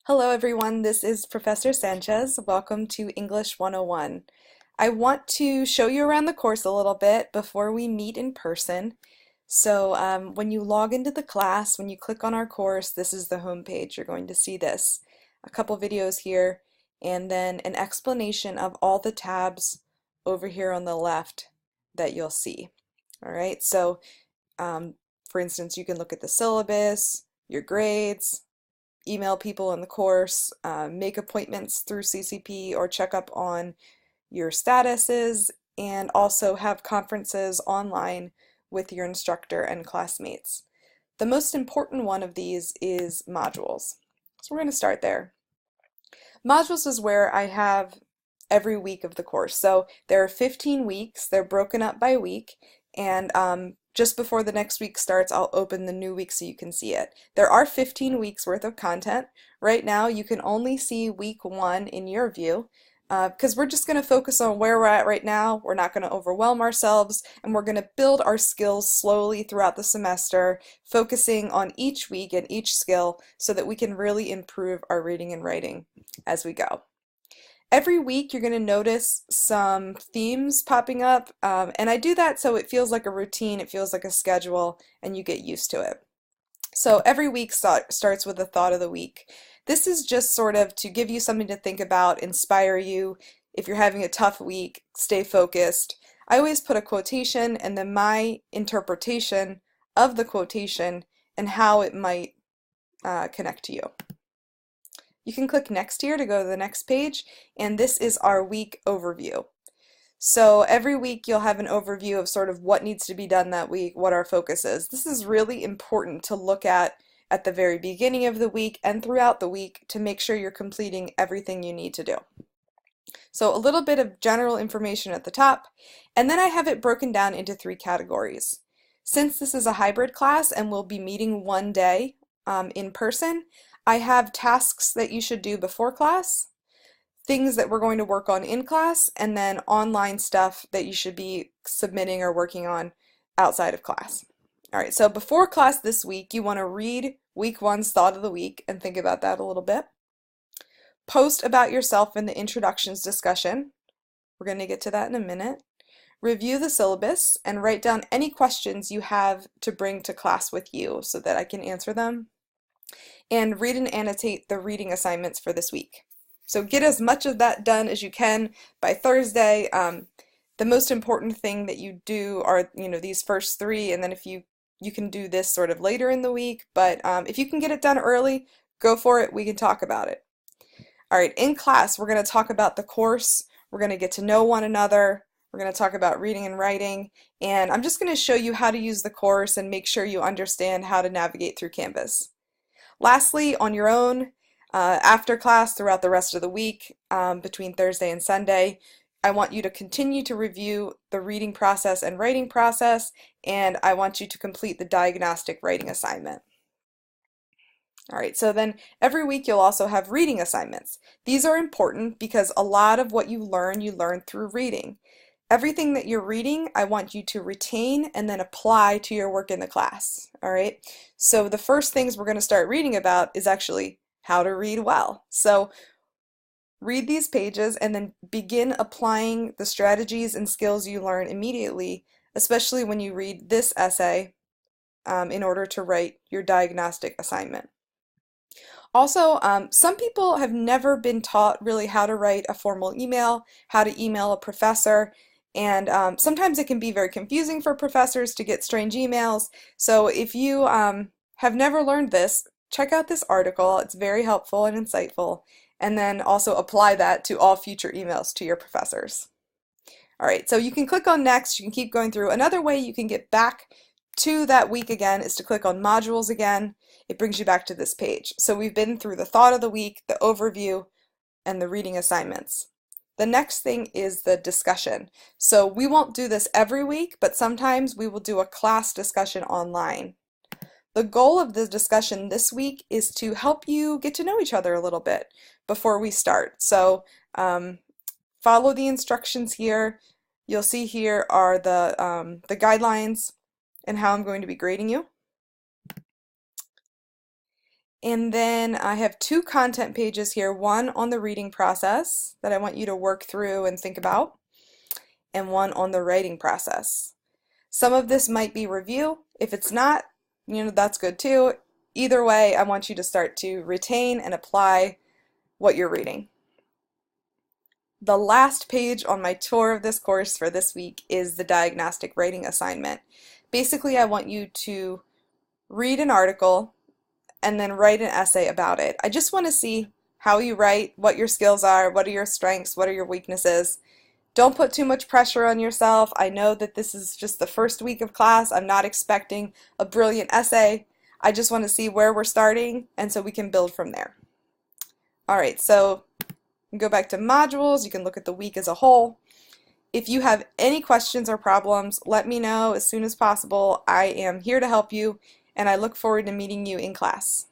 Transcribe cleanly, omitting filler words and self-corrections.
Hello everyone, this is Professor Sanchez. Welcome to English 101. I want to show you around the course a little bit before we meet in person. So when you log into the class, when you click on our course, this is the home page. You're going to see this. A couple videos here, and then an explanation of all the tabs over here on the left that you'll see. All right, so for instance, you can look at the syllabus, your grades, email people in the course, make appointments through CCP or check up on your statuses, and also have conferences online with your instructor and classmates. The most important one of these is modules. So we're going to start there. Modules is where I have every week of the course. So there are 15 weeks, they're broken up by week, and just before the next week starts, I'll open the new week so you can see it. There are 15 weeks worth of content. Right now, you can only see week 1 in your view because we're just going to focus on where we're at right now. We're not going to overwhelm ourselves, and we're going to build our skills slowly throughout the semester, focusing on each week and each skill so that we can really improve our reading and writing as we go. Every week you're going to notice some themes popping up, and I do that so it feels like a routine, it feels like a schedule, and you get used to it. So every week starts with a thought of the week. This is just sort of to give you something to think about, inspire you. If you're having a tough week, stay focused. I always put a quotation and then my interpretation of the quotation and how it might connect to you. You can click next here to go to the next page, and this is our week overview. So every week you'll have an overview of sort of what needs to be done that week, what our focus is. This is really important to look at the very beginning of the week and throughout the week to make sure you're completing everything you need to do. So a little bit of general information at the top, and then I have it broken down into 3 categories. Since this is a hybrid class and we'll be meeting one day in person, I have tasks that you should do before class, things that we're going to work on in class, and then online stuff that you should be submitting or working on outside of class. All right, so before class this week, you want to read week 1's thought of the week and think about that a little bit. Post about yourself in the introductions discussion. We're going to get to that in a minute. Review the syllabus and write down any questions you have to bring to class with you so that I can answer them. And read and annotate the reading assignments for this week. So get as much of that done as you can by Thursday. The most important thing that you do are, these first 3, and then if you can do this sort of later in the week, but if you can get it done early, go for it. We can talk about it. All right, in class, we're going to talk about the course. We're going to get to know one another. We're going to talk about reading and writing, and I'm just going to show you how to use the course and make sure you understand how to navigate through Canvas. Lastly, on your own, after class throughout the rest of the week, between Thursday and Sunday, I want you to continue to review the reading process and writing process, and I want you to complete the diagnostic writing assignment. All right, so then every week you'll also have reading assignments. These are important because a lot of what you learn through reading. Everything that you're reading, I want you to retain and then apply to your work in the class, all right? So the first things we're going to start reading about is actually how to read well. So read these pages and then begin applying the strategies and skills you learn immediately, especially when you read this essay in order to write your diagnostic assignment. Also, some people have never been taught really how to write a formal email, how to email a professor, and sometimes it can be very confusing for professors to get strange emails. So if you have never learned this, check out this article. It's very helpful and insightful. And then also apply that to all future emails to your professors. All right, so you can click on next. You can keep going through. Another way you can get back to that week again is to click on modules again. It brings you back to this page. So we've been through the thought of the week, the overview, and the reading assignments. The next thing is the discussion. So we won't do this every week, but sometimes we will do a class discussion online. The goal of the discussion this week is to help you get to know each other a little bit before we start. So follow the instructions here. You'll see here are the guidelines and how I'm going to be grading you. And then I have two content pages here, one on the reading process that I want you to work through and think about, and one on the writing process. Some of this might be review. If it's not, that's good too. Either way, I want you to start to retain and apply what you're reading. The last page on my tour of this course for this week is the diagnostic writing assignment. Basically, I want you to read an article and then write an essay about it. I just want to see how you write, what your skills are, what are your strengths, what are your weaknesses. Don't put too much pressure on yourself. I know that this is just the first week of class. I'm not expecting a brilliant essay. I just want to see where we're starting, and so we can build from there. All right, so go back to modules. You can look at the week as a whole. If you have any questions or problems, let me know as soon as possible. I am here to help you, and I look forward to meeting you in class.